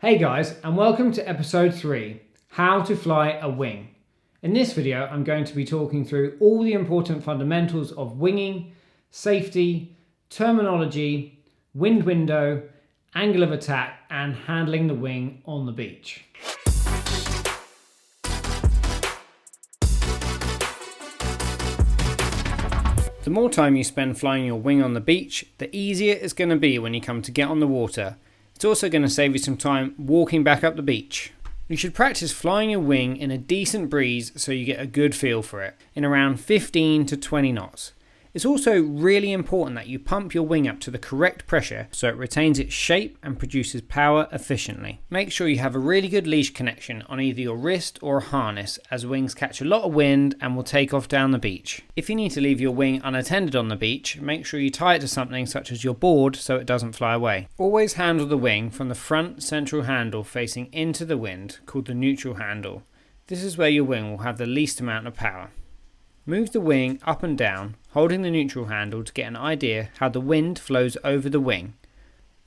Hey guys, and welcome to episode 3, How to Fly a Wing. In this video, I'm going to be talking through all the important fundamentals of winging, safety, terminology, wind window, angle of attack, and handling the wing on the beach. The more time you spend flying your wing on the beach, the easier it's going to be when you come to get on the water. It's also going to save you some time walking back up the beach. You should practice flying your wing in a decent breeze so you get a good feel for it, in around 15 to 20 knots. It's also really important that you pump your wing up to the correct pressure so it retains its shape and produces power efficiently. Make sure you have a really good leash connection on either your wrist or a harness, as wings catch a lot of wind and will take off down the beach. If you need to leave your wing unattended on the beach, make sure you tie it to something such as your board so it doesn't fly away. Always handle the wing from the front central handle facing into the wind, called the neutral handle. This is where your wing will have the least amount of power. Move the wing up and down, holding the neutral handle to get an idea how the wind flows over the wing.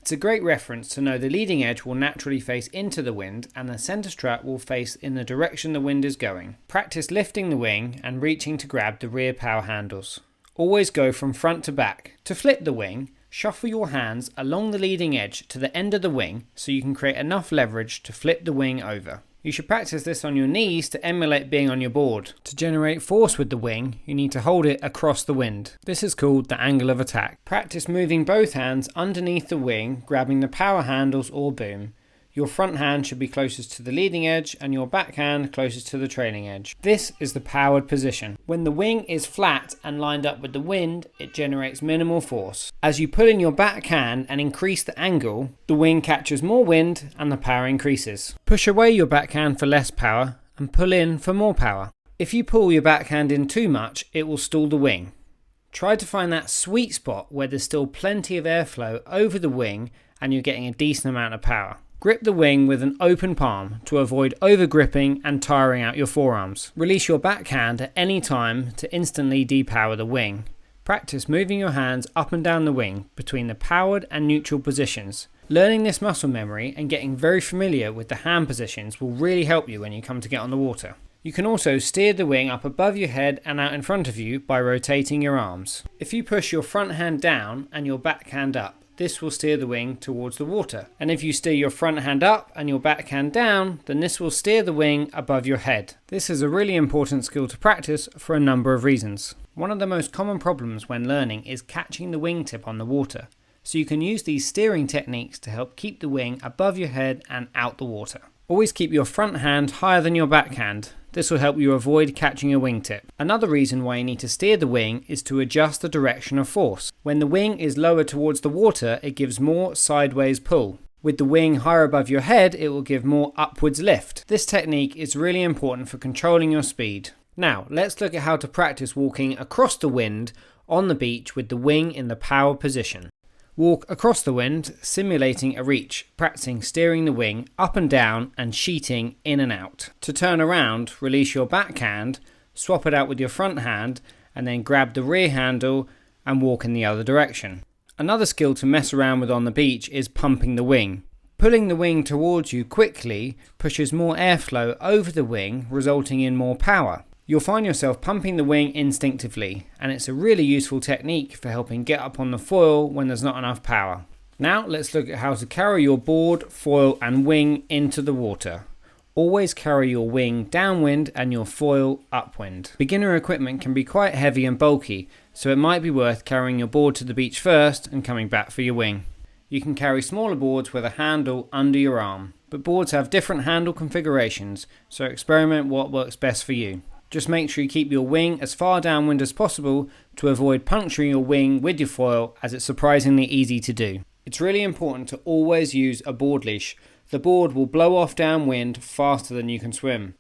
It's a great reference to know the leading edge will naturally face into the wind and the centre strut will face in the direction the wind is going. Practice lifting the wing and reaching to grab the rear power handles. Always go from front to back. To flip the wing, shuffle your hands along the leading edge to the end of the wing so you can create enough leverage to flip the wing over. You should practice this on your knees to emulate being on your board. To generate force with the wing, you need to hold it across the wind. This is called the angle of attack. Practice moving both hands underneath the wing, grabbing the power handles or boom. Your front hand should be closest to the leading edge and your back hand closest to the trailing edge. This is the powered position. When the wing is flat and lined up with the wind, it generates minimal force. As you pull in your back hand and increase the angle, the wing catches more wind and the power increases. Push away your back hand for less power and pull in for more power. If you pull your back hand in too much, it will stall the wing. Try to find that sweet spot where there's still plenty of airflow over the wing and you're getting a decent amount of power. Grip the wing with an open palm to avoid over-gripping and tiring out your forearms. Release your backhand at any time to instantly depower the wing. Practice moving your hands up and down the wing between the powered and neutral positions. Learning this muscle memory and getting very familiar with the hand positions will really help you when you come to get on the water. You can also steer the wing up above your head and out in front of you by rotating your arms. If you push your front hand down and your back hand up, this will steer the wing towards the water. And if you steer your front hand up and your back hand down, then this will steer the wing above your head. This is a really important skill to practice for a number of reasons. One of the most common problems when learning is catching the wingtip on the water. So you can use these steering techniques to help keep the wing above your head and out the water. Always keep your front hand higher than your back hand. This will help you avoid catching a wingtip. Another reason why you need to steer the wing is to adjust the direction of force. When the wing is lower towards the water, it gives more sideways pull. With the wing higher above your head, it will give more upwards lift. This technique is really important for controlling your speed. Now, let's look at how to practice walking across the wind on the beach with the wing in the power position. Walk across the wind, simulating a reach, practicing steering the wing up and down and sheeting in and out. To turn around, release your back hand, swap it out with your front hand, and then grab the rear handle and walk in the other direction. Another skill to mess around with on the beach is pumping the wing. Pulling the wing towards you quickly pushes more airflow over the wing, resulting in more power. You'll find yourself pumping the wing instinctively, and it's a really useful technique for helping get up on the foil when there's not enough power. Now let's look at how to carry your board, foil and wing into the water. Always carry your wing downwind and your foil upwind. Beginner equipment can be quite heavy and bulky, so it might be worth carrying your board to the beach first and coming back for your wing. You can carry smaller boards with a handle under your arm, but boards have different handle configurations, so experiment what works best for you. Just make sure you keep your wing as far downwind as possible to avoid puncturing your wing with your foil, as it's surprisingly easy to do. It's really important to always use a board leash. The board will blow off downwind faster than you can swim.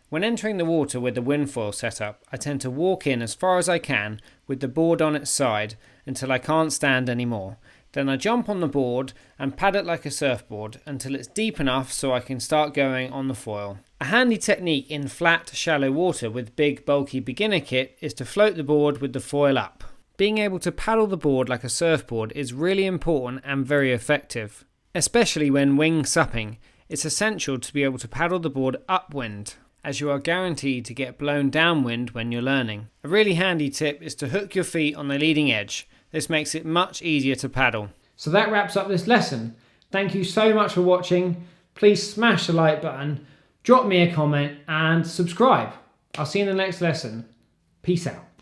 When entering the water with the wind foil setup, I tend to walk in as far as I can with the board on its side until I can't stand anymore. Then I jump on the board and pad it like a surfboard until it's deep enough so I can start going on the foil. A handy technique in flat, shallow water with big, bulky beginner kit is to float the board with the foil up. Being able to paddle the board like a surfboard is really important and very effective. Especially when wing supping, It's essential to be able to paddle the board upwind, as you are guaranteed to get blown downwind when you're learning. A really handy tip is to hook your feet on the leading edge. This makes it much easier to paddle. So that wraps up this lesson. Thank you so much for watching. Please smash the like button, drop me a comment and subscribe. I'll see you in the next lesson. Peace out.